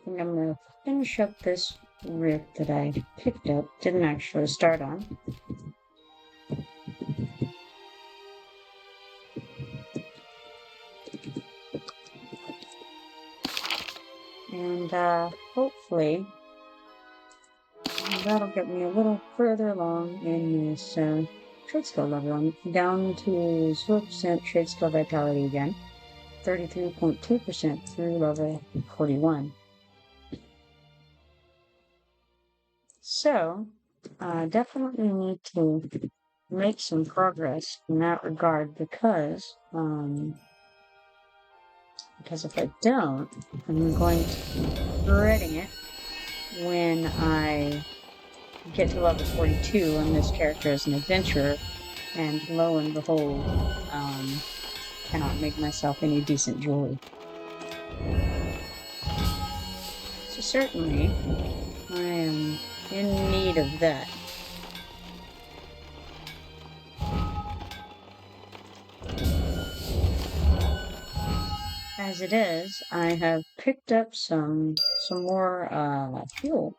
And I'm gonna finish up this rift that I picked up, didn't actually start on. And hopefully that'll get me a little further along in this trade skill level. I'm down to 0% trade skill vitality again, 33.2% through level 41. So, definitely need to make some progress in that regard because if I don't, I'm going to be dreading it when I get to level 42 on this character as an adventurer, and lo and behold, cannot make myself any decent jewelry. So certainly, I am in need of that. As it is, I have picked up some more fuel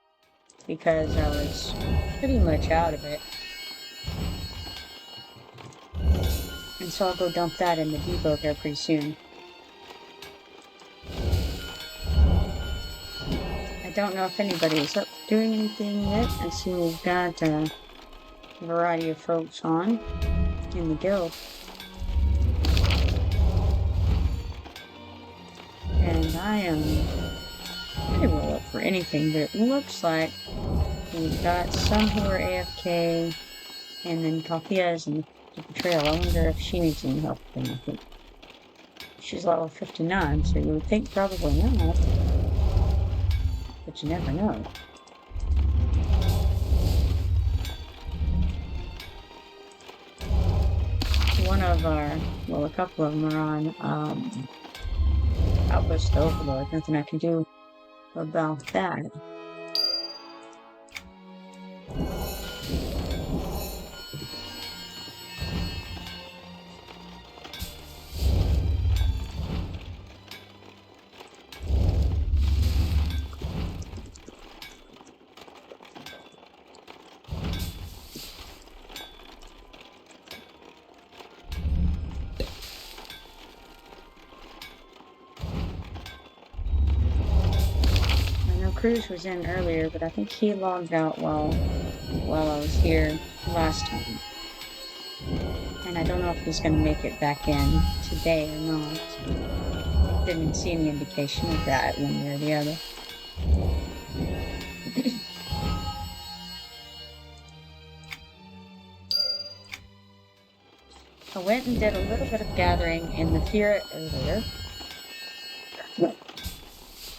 because I was pretty much out of it. And so I'll go dump that in the depot here pretty soon. I don't know if anybody's up doing anything yet. I see we've got a variety of folks on in the guild. And I am pretty well up for anything, but it looks like we've got some who are AFK, and then Kalthea is in the trail. I wonder if she needs any help with anything. She's level 59, so you would think probably not. But you never know. One of our, well, a couple of them are on Outpost Overlord. Nothing I can do about that. Cruz was in earlier, but I think he logged out while I was here last time. And I don't know if he's going to make it back in today or not. Didn't see any indication of that one way or the other. I went and did a little bit of gathering in the Fira earlier.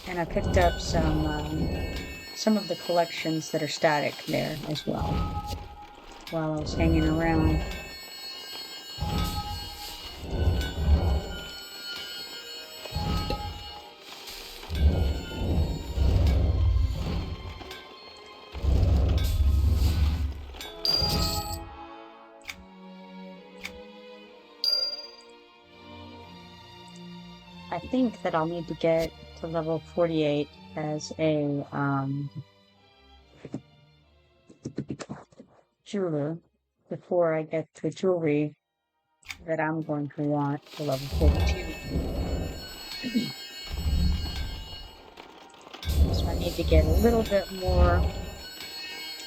And I picked up some of the collections that are static there as well while I was hanging around. I think that I'll need to get to level 48 as a jeweler before I get the jewelry that I'm going to want to level 42. So I need to get a little bit more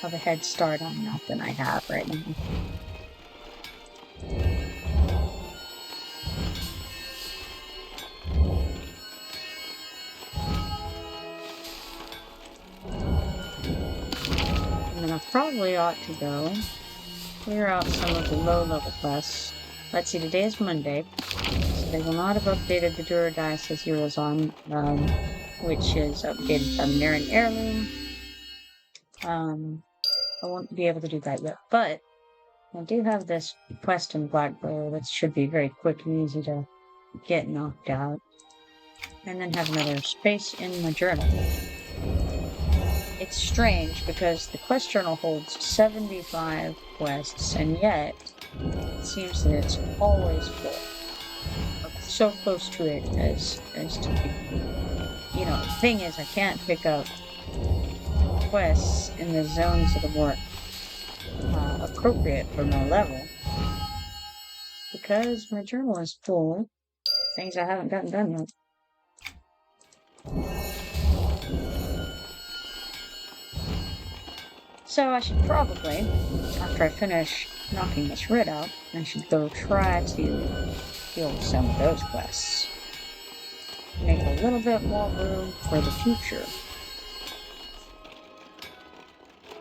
of a head start on that than I have right now. I probably ought to go clear out some of the low-level quests. Let's see, today is Monday, so they will not have updated the Druidic as Heroes on, which is updated from Naren Heirloom. I won't be able to do that yet, but I do have this quest in Blackbow that should be very quick and easy to get knocked out, and then have another space in my journal. It's strange because the quest journal holds 75 quests, and yet it seems that it's always full. So close to it as to be, thing is, I can't pick up quests in the zones that are more appropriate for my level because my journal is full. Things I haven't gotten done yet. So I should probably, after I finish knocking this red out, I should go try to kill some of those quests. Make a little bit more room for the future.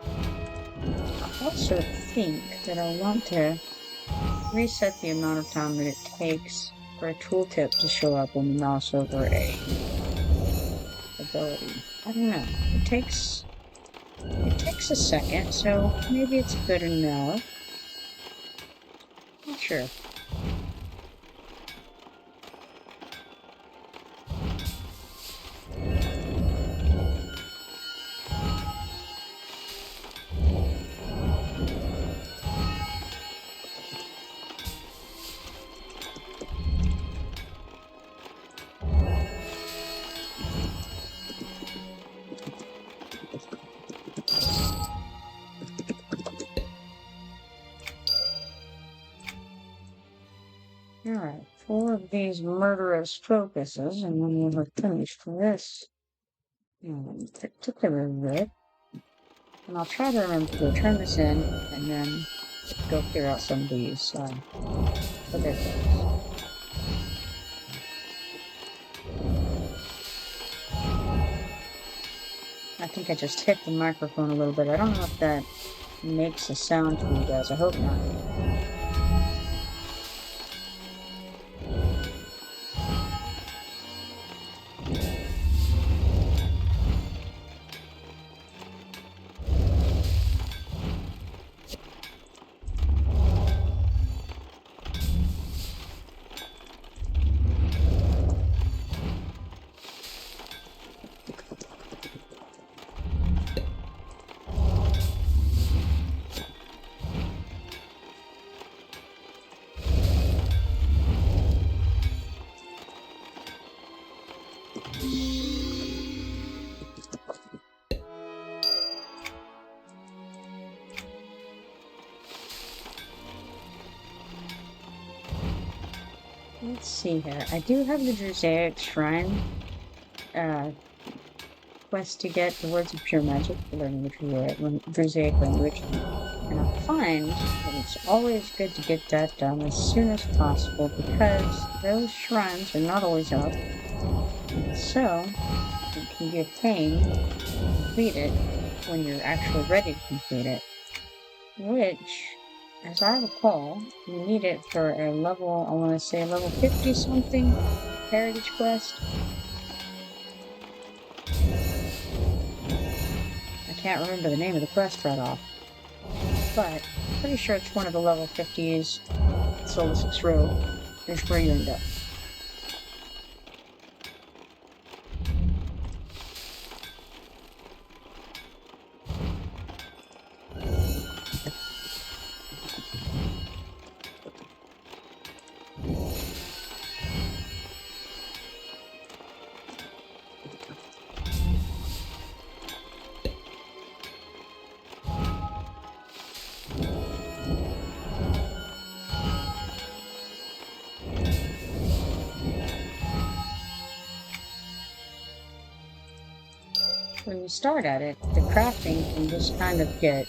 I also think that I want to reset the amount of time that it takes for a tooltip to show up when you mouse over a ability. I don't know. It takes a second, so maybe it's good enough. Not sure. Alright, 4 of these murderous focuses, and then we'll finish this particular bit. And I'll try to remember to go turn this in, and then go clear out some of these other things. I think I just hit the microphone a little bit. I don't know if that makes a sound to you guys. I hope not. Let's see here. I do have the Druzaic Shrine quest to get the Words of Pure Magic for learning the Druzaic language. And I find that it's always good to get that done as soon as possible because those shrines are not always up. So, it can be a pain to complete it when you're actually ready to complete it. Which, as I recall, you need it for a level, I want to say level 50 something heritage quest. I can't remember the name of the quest right off, but I'm pretty sure it's one of the level 50s. Solar 6 row is where you end up. When you start at it, the crafting can just kind of get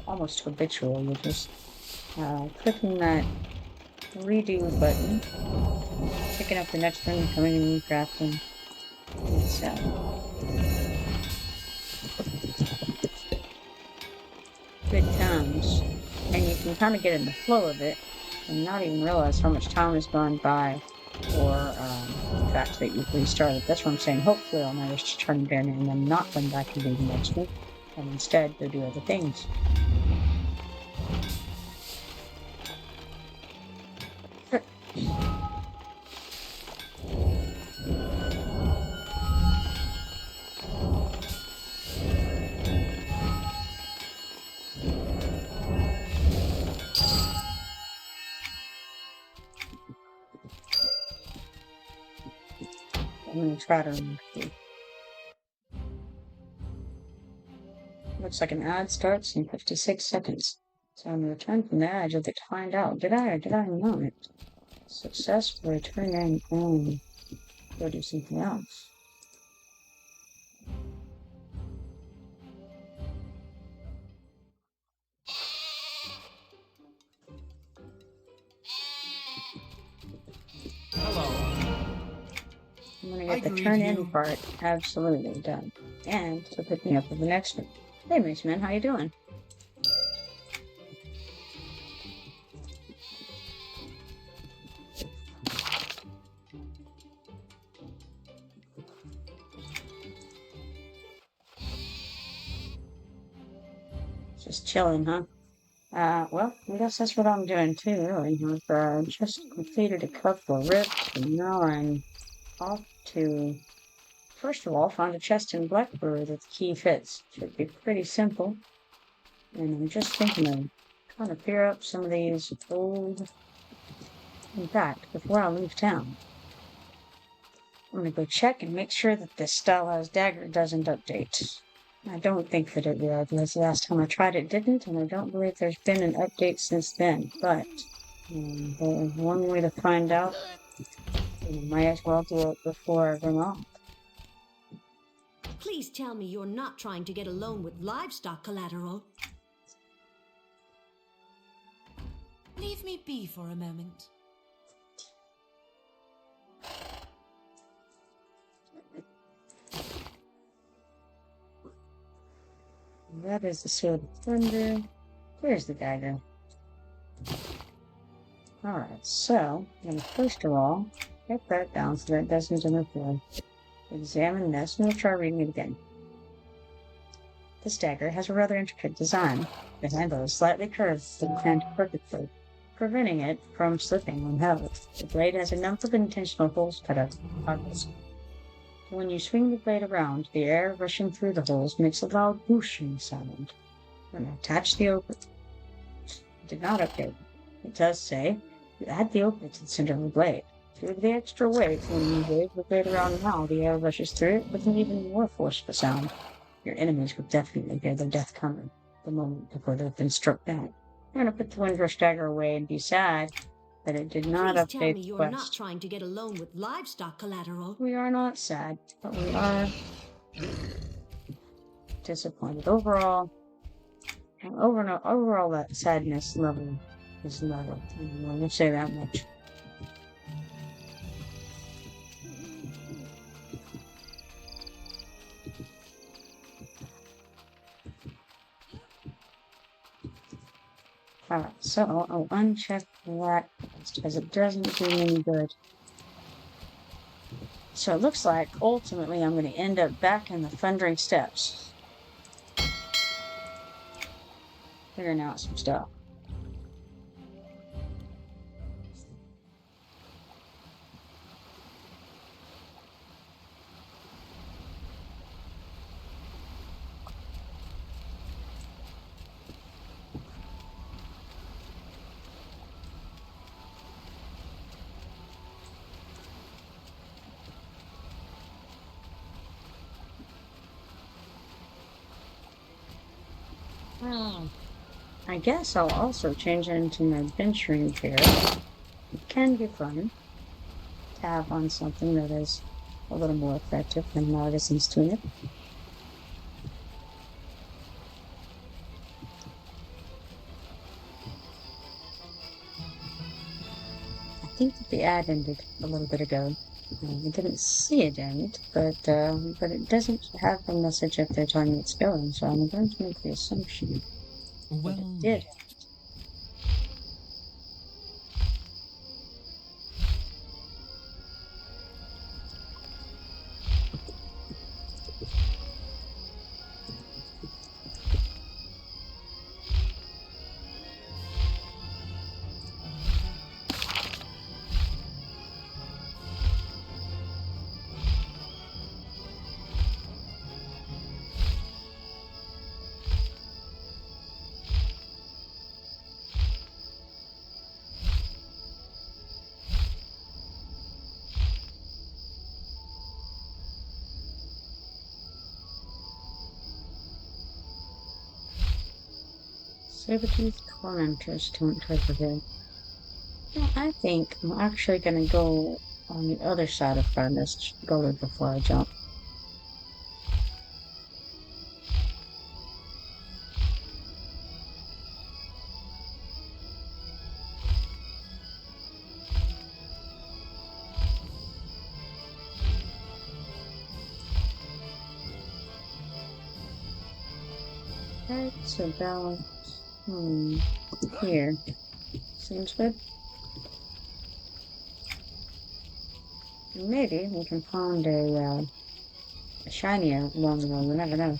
almost habitual. You're just clicking that redo button, picking up the next one, coming in and crafting. It's good times, and you can kind of get in the flow of it and not even realize how much time has gone by, or the fact that you've restarted. That's what I'm saying. Hopefully I'll manage to turn it in and then not come back and do the next one, and instead go do other things. I'm gonna try to remove you. Looks like an ad starts in 56 seconds. So I'm gonna return from the ad, you'll get to find out. Did I or did I not successfully turn in and go do something else? I'm gonna get the turn in part absolutely done. And to pick me up with the next one. Hey Mooseman, how you doing? Just chilling, huh? Well, I guess that's what I'm doing too, really. I've just completed a couple of rifts, and now I'm off to, first of all, find a chest in Blackbird that the key fits. Should be pretty simple. And I'm just thinking of trying to clear up some of these old... In fact, before I leave town, I'm gonna go check and make sure that this stylized dagger doesn't update. I don't think that it will, because the last time I tried it didn't, and I don't believe there's been an update since then, but there's one way to find out, and I might as well do it before I run off. Please tell me you're not trying to get a loan with livestock collateral. Leave me be for a moment. That is the Sword of Thunder. Where's the dagger? Alright, so, I'm gonna first of all, get that down so that it doesn't interfere. Examine this, and we'll try reading it again. This dagger has a rather intricate design. The handle is slightly curved and bent perfectly, preventing it from slipping when held. The blade has a number of intentional holes cut out of it. When you swing the blade around, the air rushing through the holes makes a loud whooshing sound. When I attach the opening, it did not update. It does say, you add the opening to the center of the blade. Due to the extra weight, when you wave the blade around now, the air rushes through it with an even more forceful sound. Your enemies will definitely hear their death coming the moment before they've been struck down. I'm going to put the Windrush dagger away and be sad that it did not update the quest. Please tell me you're not trying to get a loan with livestock collateral. We are not sad, but we are disappointed. Overall, overall that sadness level is level. I'm going to say that much. Alright, so I'll uncheck that because it doesn't do me any good. So it looks like ultimately I'm going to end up back in the Thundering Steps, figuring out some stuff. I guess I'll also change into my adventuring pair. It can be fun to have on something that is a little more effective than Margison's tunic. I think that the ad ended a little bit ago. I didn't see it end, but it doesn't have a message at the time it's going, so I'm going to make the assumption that it did. Saber-toothed tormentors don't over here. I think I'm actually gonna go on the other side of Furnace Gully before I jump. That's about here. Seems good. Maybe we can find a shinier along the way. You never know.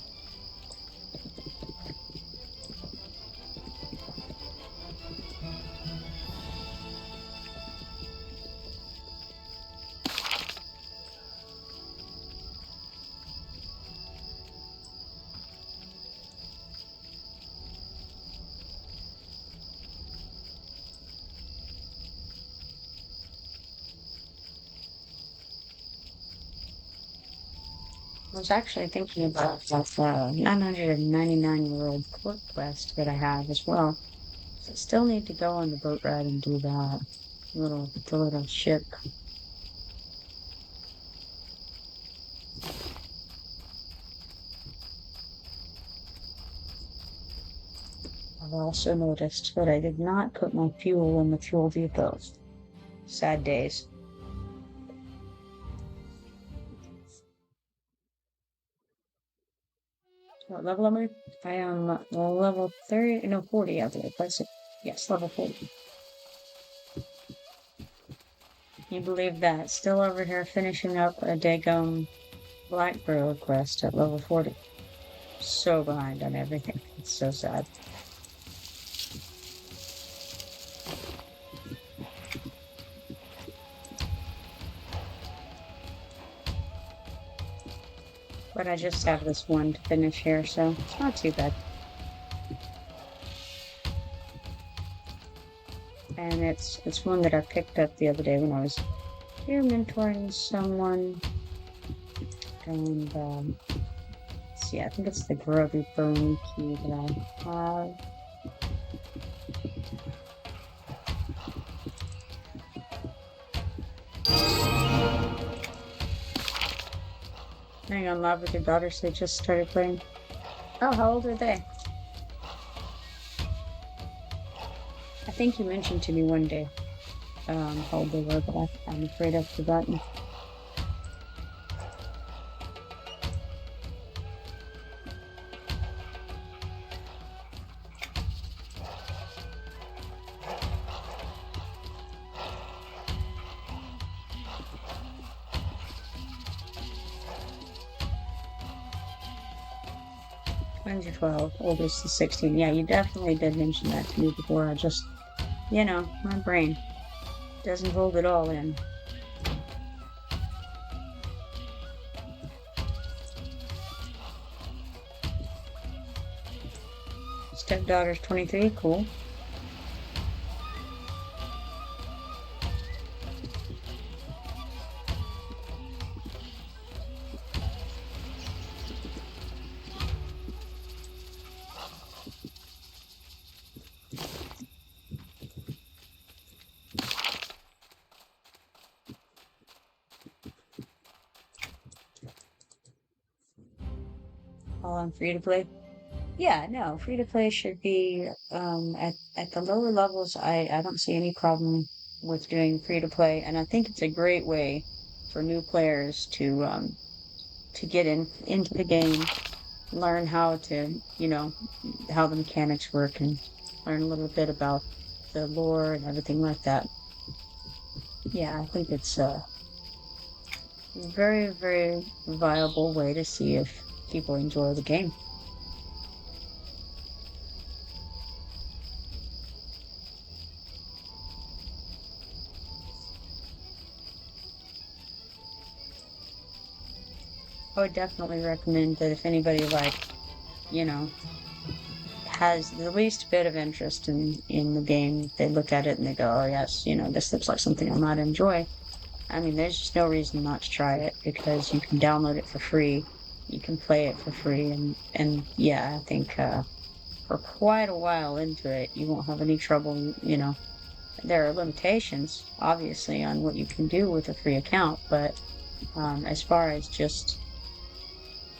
I was actually thinking about that 999-year-old court quest that I have as well. So I still need to go on the boat ride and do that the little ship. I've also noticed that I did not put my fuel in the fuel depot. Sad days. What level am I? I am level 30, no, 40, I believe. Yes, level 40. Can you believe that? Still over here finishing up a daggum Black Bro quest at level 40. So behind on everything. It's so sad. But I just have this one to finish here, so it's not too bad. And it's one that I picked up the other day when I was here mentoring someone. And let's see, I think it's the grubby burn key that I have. Hang on, live with your daughters, they just started playing. Oh, how old are they? I think you mentioned to me one day how old they were, but I'm afraid I've forgotten. Twins are 12, oldest is 16. Yeah, you definitely did mention that to me before. I just, my brain doesn't hold it all in. Stepdaughter's 23, cool. All on free to play. Yeah, no, free to play should be at the lower levels. I don't see any problem with doing free to play, and I think it's a great way for new players to get into the game, learn how to how the mechanics work, and learn a little bit about the lore and everything like that. Yeah, I think it's a very, very viable way to see if people enjoy the game. I would definitely recommend that if anybody has the least bit of interest in the game, they look at it and they go, oh yes, this looks like something I might enjoy. I mean, there's just no reason not to try it because you can download it for free. You can play it for free, and yeah, I think for quite a while into it, you won't have any trouble, you know. There are limitations, obviously, on what you can do with a free account, but as far as just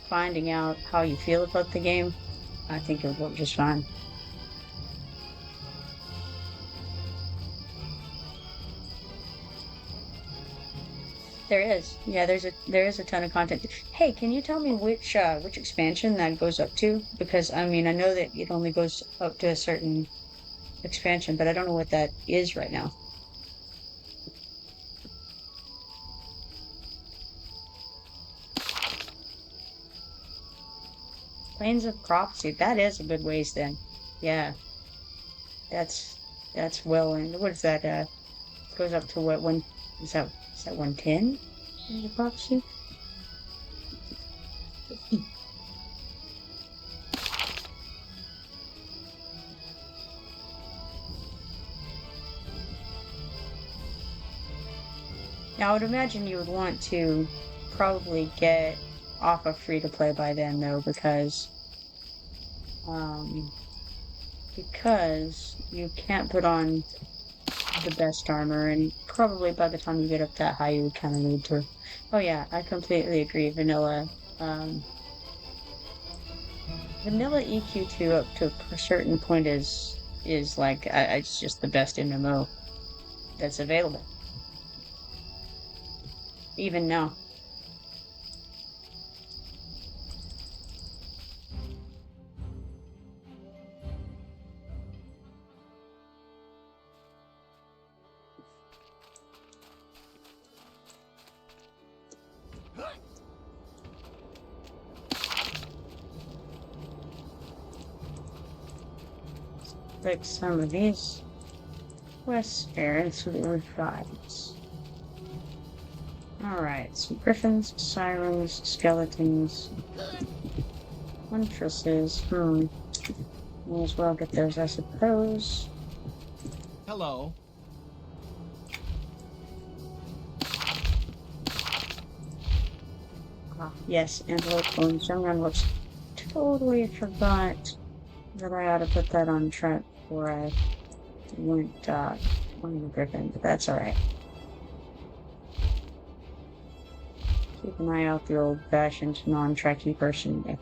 finding out how you feel about the game, I think it would work just fine. There is, yeah. There is a ton of content. Hey, can you tell me which expansion that goes up to? Because I mean, I know that it only goes up to a certain expansion, but I don't know what that is right now. Plains of Prophecy. That is a good ways then. Yeah, that's well in. What is that? Goes up to what one? Is that 110? Plains of Prophecy. Now, I would imagine you would want to probably get off of free to play by then, though, because you can't put on the best armor, and probably by the time you get up that high, you would kind of need to. Oh yeah, I completely agree. Vanilla EQ2 up to a certain point is like it's just the best MMO that's available, even now. Like some of these quests here and see what we've got. Alright, so griffins, sirens, skeletons, huntresses. May as well get those, I suppose. Hello. Ah, yes, antelope bones, young antelopes. Totally forgot that I ought to put that on track before I went on the griffin, but that's alright. Keep an eye out the old-fashioned non-tracky person.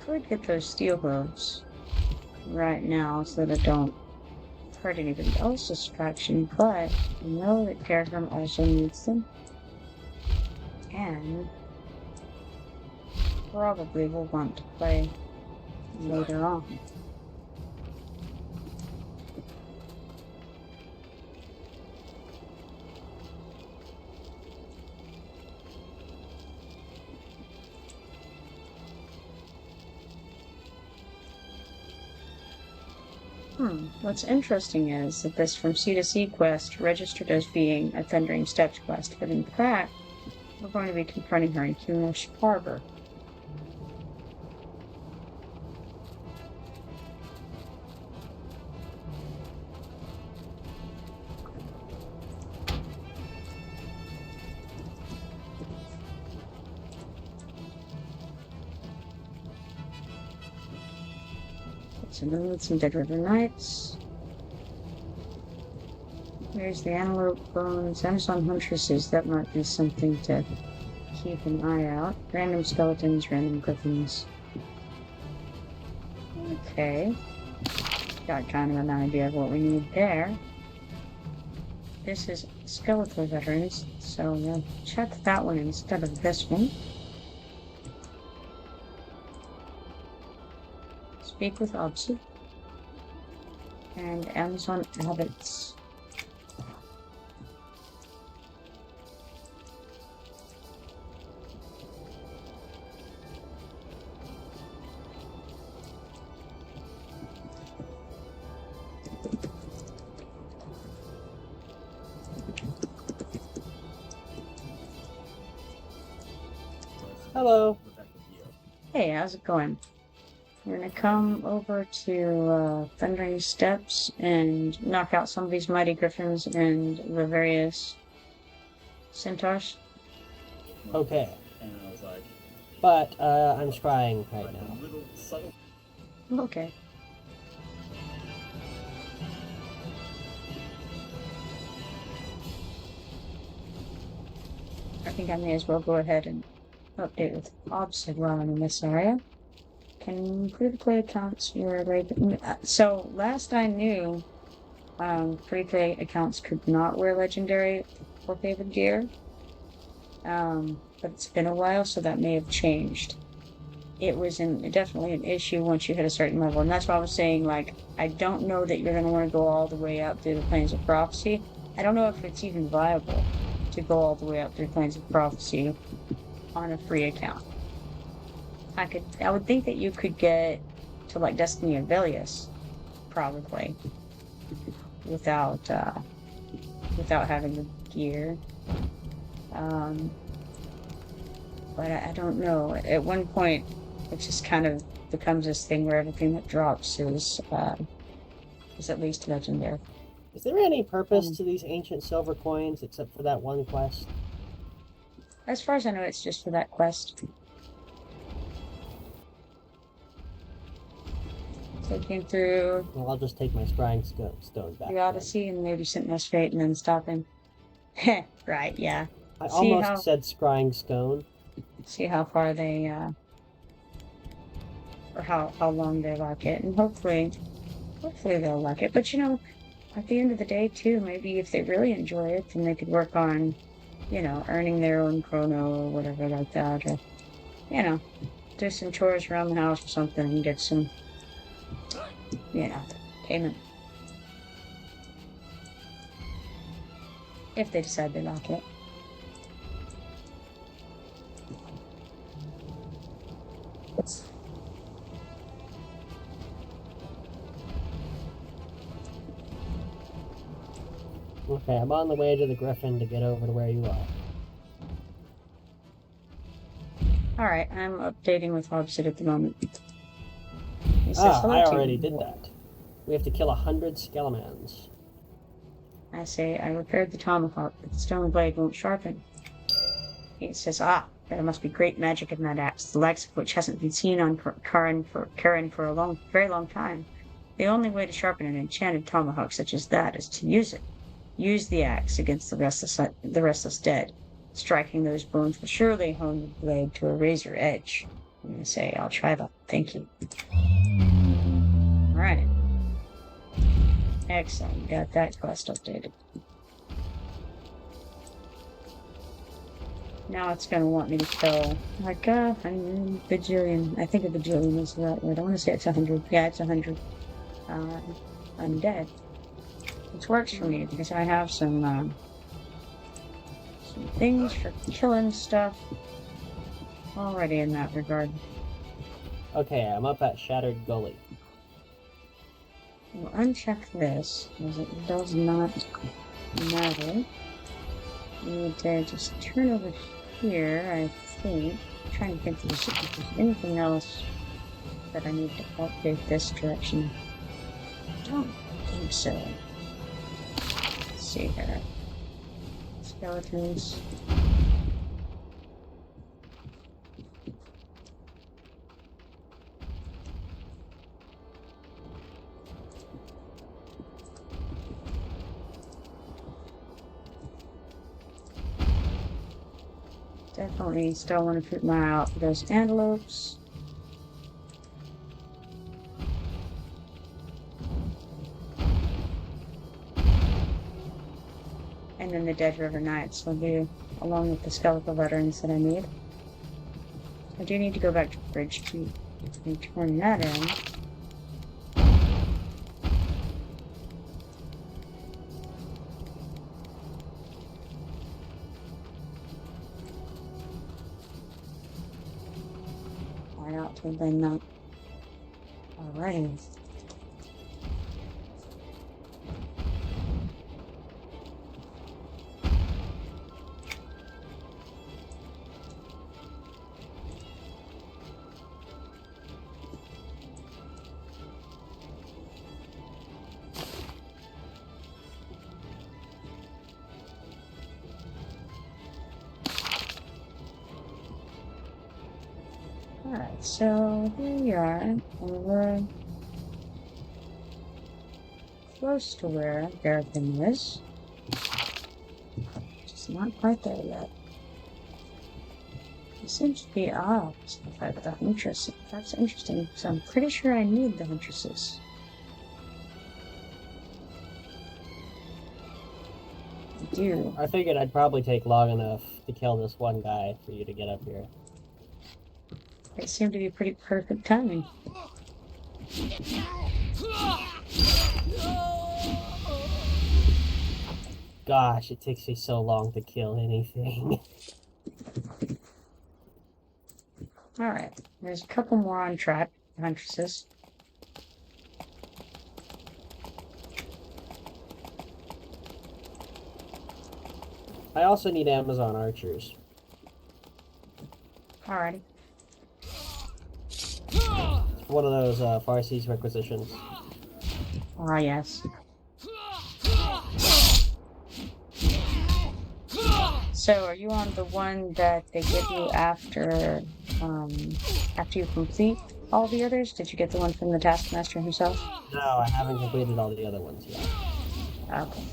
Could get those steel hooves right now so that I don't hurt anybody else's faction, but I know that Terraform also needs them. And probably will want to play later on. What's interesting is that this From Sea to Sea quest registered as being a Thundering Steps quest, but in fact, we're going to be confronting her in Kunish Harbor. Some Dead River Knights. There's the antelope bones, Amazon huntresses. That might be something to keep an eye out. Random skeletons, random griffins. Okay. Got kind of an idea of what we need there. This is skeletal veterans, so we'll check that one instead of this one. Speak with Obsu. And Amazon habits. Hello. Hey, how's it going? We're gonna come over to Thundering Steps and knock out some of these mighty griffins and the various centaurs. Okay. But I'm scrying right now. Okay. I think I may as well go ahead and update with Obsid while I'm in this area. Can free-to-play accounts were so last I knew, free-to-play accounts could not wear legendary or favored gear. But it's been a while, so that may have changed. It was definitely an issue once you hit a certain level, and that's why I was saying, like, I don't know that you're going to want to go all the way up through the Plains of Prophecy. I don't know if it's even viable to go all the way up through Plains of Prophecy on a free account. I would think that you could get to, like, Destiny of Velius, probably, without having the gear. But I don't know. At one point, it just kind of becomes this thing where everything that drops is at least legendary. Is there any purpose to these ancient silver coins except for that one quest? As far as I know, it's just for that quest. Taking through Well, I'll just take my scrying stone back. the Odyssey and maybe Sentinel's Fate and then stop him. Heh, right, yeah. I almost said scrying stone. See how far they, or how long they like it, and hopefully they'll like it. But, you know, at the end of the day, too, maybe if they really enjoy it, then they could work on, you know, earning their own chrono or whatever like that, or, you know, do some chores around the house or something and get some, you know, payment. If they decide they like it. Okay, I'm on the way to the Griffin to get over to where you are. Alright, I'm updating with Obsid at the moment. He says, I already did that. We have to kill 100 skelemans. I say, I repaired the tomahawk, but the stone blade won't sharpen. He says, there must be great magic in that axe, the likes of which hasn't been seen on Karen for a very long time. The only way to sharpen an enchanted tomahawk such as that is to use it. Use the axe against the restless dead. Striking those bones will surely hone the blade to a razor edge. I'm going to say, I'll try that. Thank you. Alright. Excellent. Got that quest updated. Now it's going to want me to kill, like, a bajillion. I think a bajillion is the right word. I want to say it's 100. Yeah, it's 100. Undead. Which works for me, because I have some things for killing stuff already in that regard. Okay, I'm up at Shattered Gully. We'll uncheck this, because it does not matter. We need to just turn over here, I think. I'm trying to think if there's anything else that I need to update this direction. I don't think so. Let's see here. Skeletons. Definitely still want to keep my eye out for those antelopes. And then the Dead River Knights will be along with the skeletal veterans that I need. I do need to go back to the bridge to turn that in. I ought to have been that. Alrighty. Alright, so here we are, and we're close to where Griffin is. Just not quite there yet. It seems to be the huntress. That's interesting, so I'm pretty sure I need the huntresses. I do. I figured I'd probably take long enough to kill this one guy for you to get up here. They seem to be pretty perfect timing. Gosh, it takes me so long to kill anything. Alright, there's a couple more on track, huntresses. I also need Amazon archers. Alrighty. One of those Farsi's requisitions. Ah, yes. So, are you on the one that they give you after you complete all the others? Did you get the one from the Taskmaster himself? No, I haven't completed all the other ones yet. Okay.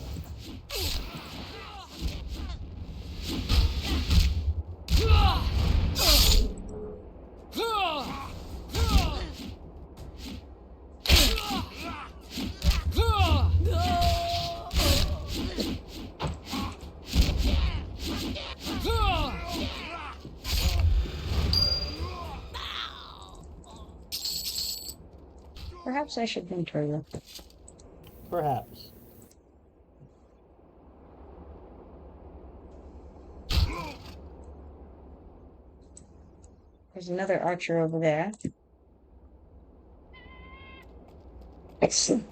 Perhaps I should mentor you. Perhaps. There's another archer over there. Excellent.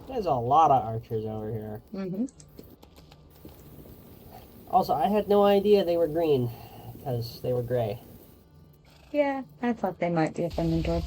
There's a lot of archers over here. Mm-hmm. Also, I had no idea they were green, because they were gray. Yeah, I thought they might be if I mentored.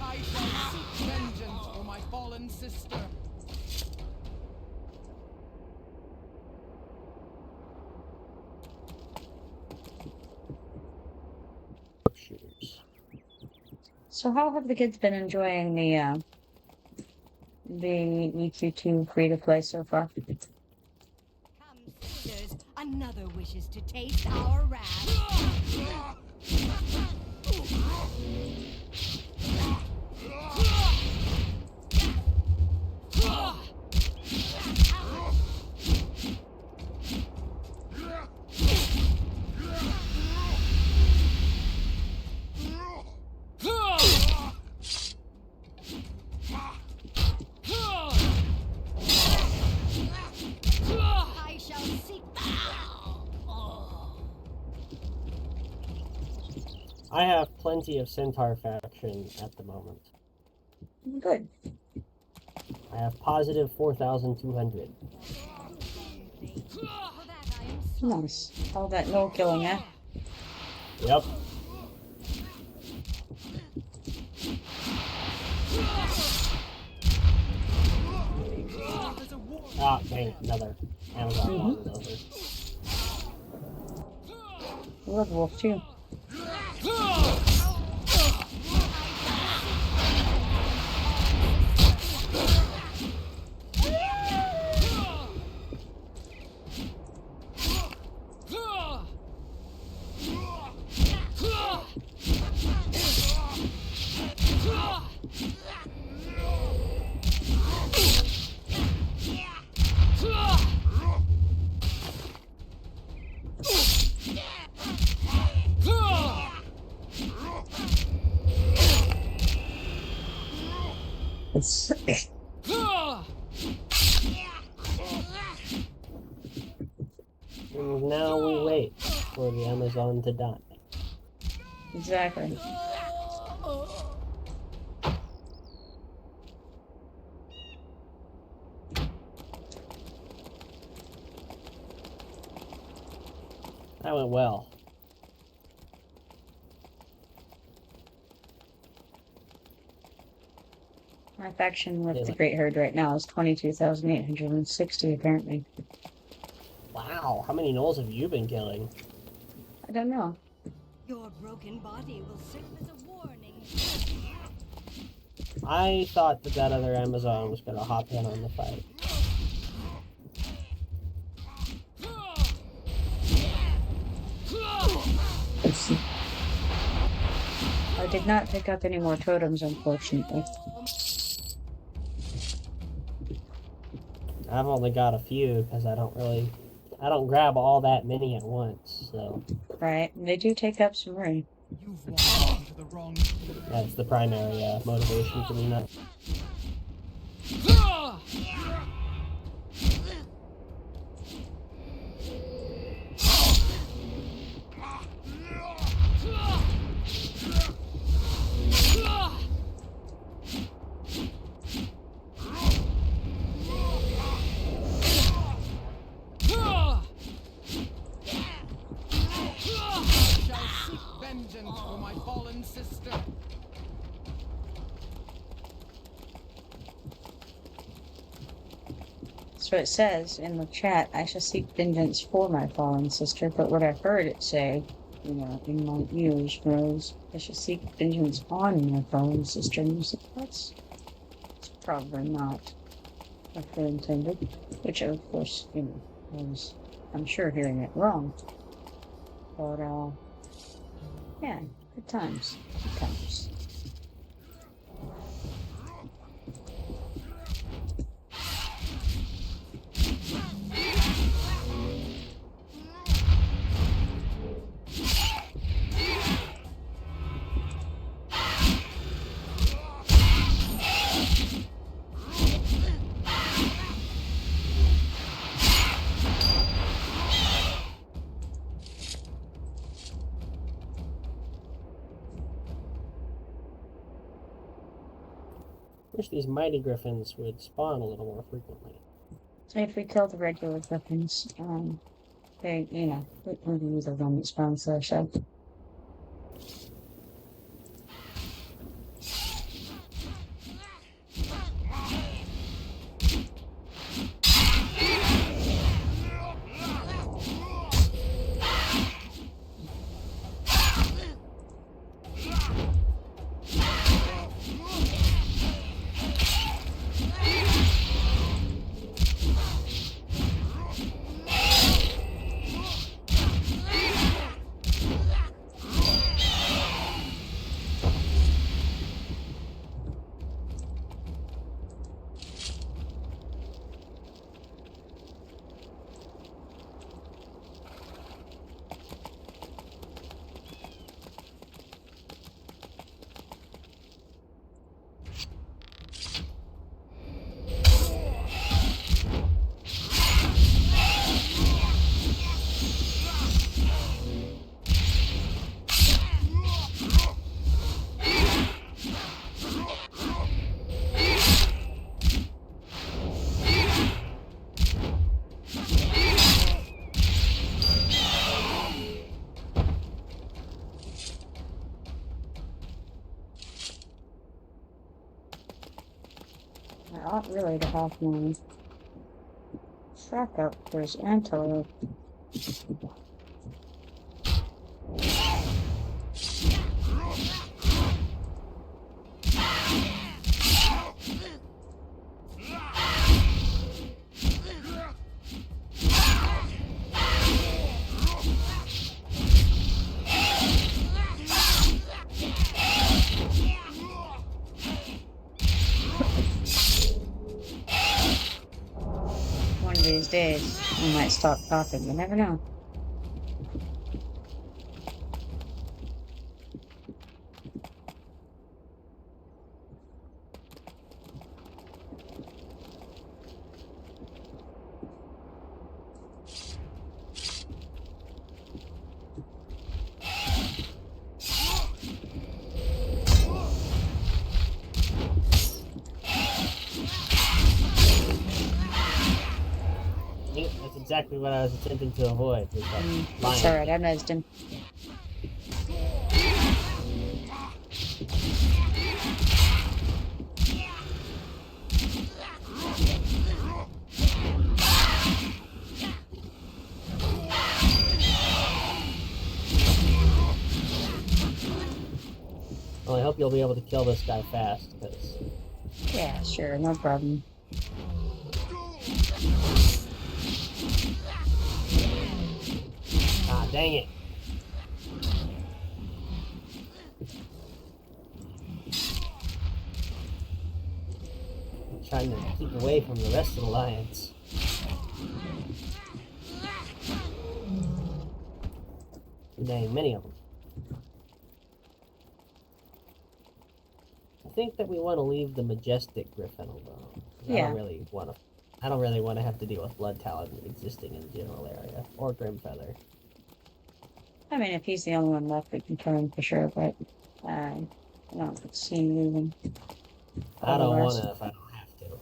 I shall seek vengeance for my fallen sister. Shooters. So how have the kids been enjoying the EQ2 free-to-play so far? Come, sisters, another wishes to taste our wrath. I shall seek. I have plenty of Centaur faction at the moment. Good. I have positive 4,200. Nice. All that no killing, eh? Yep. Ah, dang it, another Amazon one is over. Blood Wolf, too. And now we wait for the Amazon to die. Exactly. That went well. My faction with the Great Herd right now is 22,860 apparently. Wow, how many gnolls have you been killing? I don't know. Your broken body will serve as a warning. I thought that other Amazon was gonna hop in on the fight. I did not pick up any more totems, unfortunately. I've only got a few because I don't grab all that many at once, so. Right, they do take up some room. You've walked into the wrong field. That's the primary motivation for me not. Vengeance for my fallen sister. So it says in the chat, I shall seek vengeance for my fallen sister, but what I've heard it say, you know, in my ears was, I shall seek vengeance on my fallen sister, and I said, that's probably not what they intended, which of course, you know, was, I'm sure, hearing it wrong. But, yeah, good times. Good times. Wish these mighty griffins would spawn a little more frequently. So if we kill the regular griffins, they, you know, we can use the one that spawns there, so. I ought really to have my track up for his antelope. One of these days, I might stop talking. You never know. exactly what I was attempting to avoid. Was that That's lion. alright, I noticed him. Well, I hope you'll be able to kill this guy fast, because... Yeah, sure, no problem. Ah, dang it. I'm trying to keep away from the rest of the lions. Dang, many of them. I think that we want to leave the majestic Griffin alone. Yeah. I don't really want to have to deal with Blood Talon existing in the general area, or Grimfeather. I mean, if he's the only one left, we can kill him for sure, but I don't see him moving. I don't Otherwise- want to if I don't have to.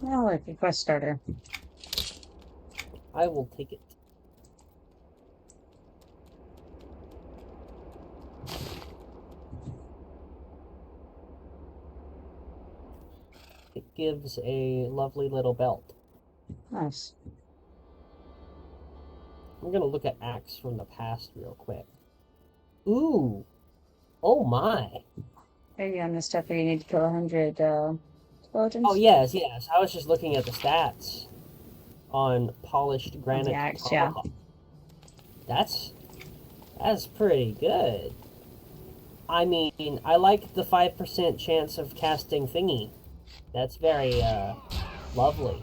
Oh, look, a quest starter. I will take it. It gives a lovely little belt. Nice. I'm gonna look at acts from the past real quick. Ooh! Oh my! Maybe on this stuff where you need to kill 100 explosions? Oh yes, yes. I was just looking at the stats on polished granite. The axe, yeah. tomahawk. That's pretty good. I mean, I like the 5% chance of casting thingy. That's very lovely.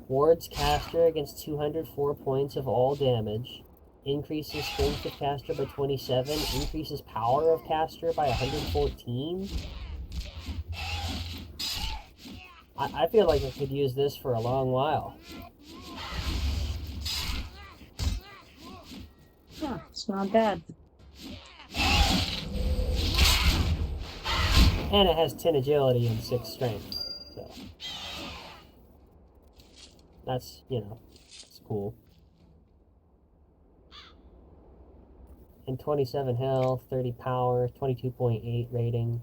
Wards caster against 204 points of all damage. Increases strength of caster by 27. Increases power of caster by 114. I feel like I could use this for a long while. Huh, it's not bad. And it has 10 agility and 6 strength. So that's, it's cool. And 27 health, 30 power, 22.8 rating.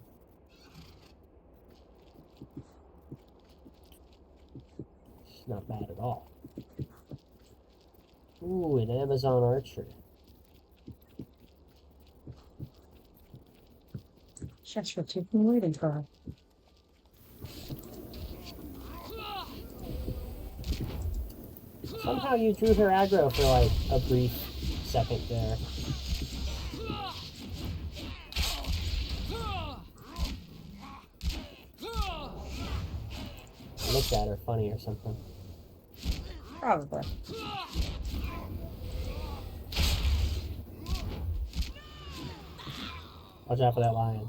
It's not bad at all. Ooh, an Amazon archer. Just what you've been waiting for. Somehow you drew her aggro for like a brief second there. I looked at her funny or something. Probably. Watch out for that lion.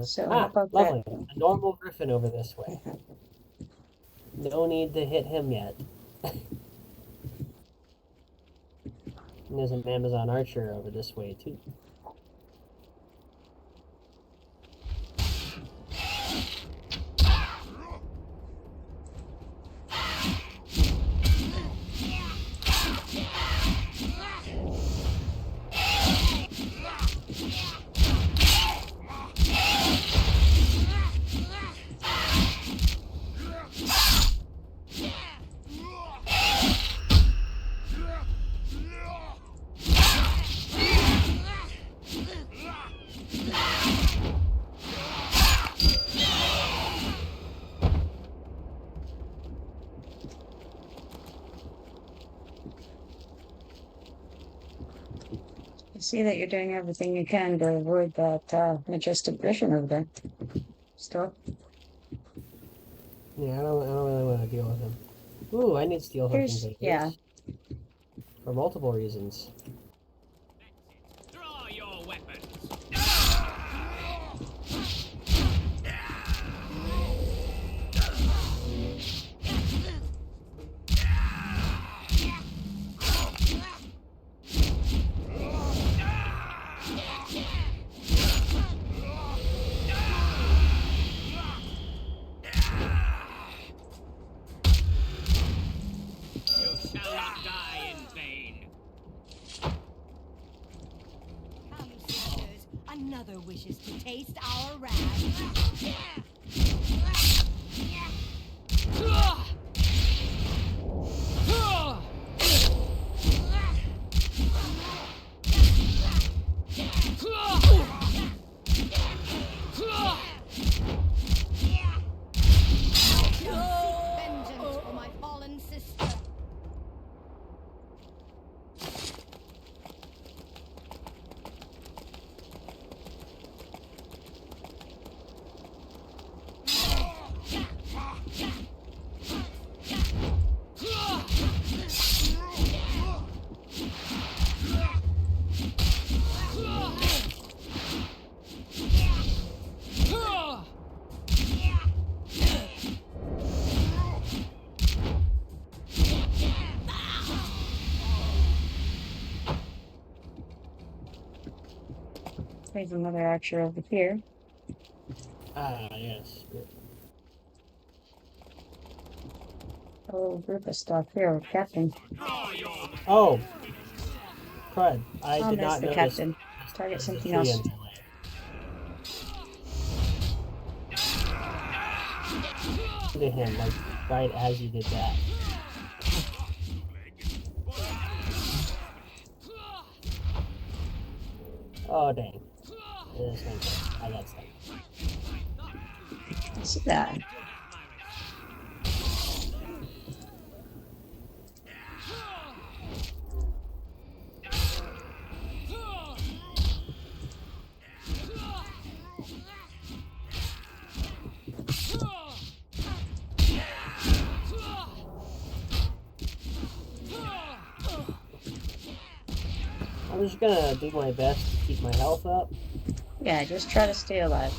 So how about lovely. that? A normal Griffin over this way. No need to hit him yet. And there's an Amazon archer over this way too. see that you're doing everything you can to avoid that majestic Griffin over there. Still. Yeah, I don't really want to deal with him. Ooh, I need steel hook Here's, invaders. yeah. For multiple reasons. Draw your weapons. You shall not die in vain. Come, sisters. Another wishes to taste our wrath. Vengeance for my fallen sister. There's another archer over here. Ah, yes. A little group of stuff here. Captain. Oh! Crud. I I'll did miss not the notice. captain. Target something Tree else. in my way. To him, like, right as you did that. Oh, dang. This thing, I got stuck. I see that. I'm just gonna do my best to keep my health up. Yeah, just try to stay alive.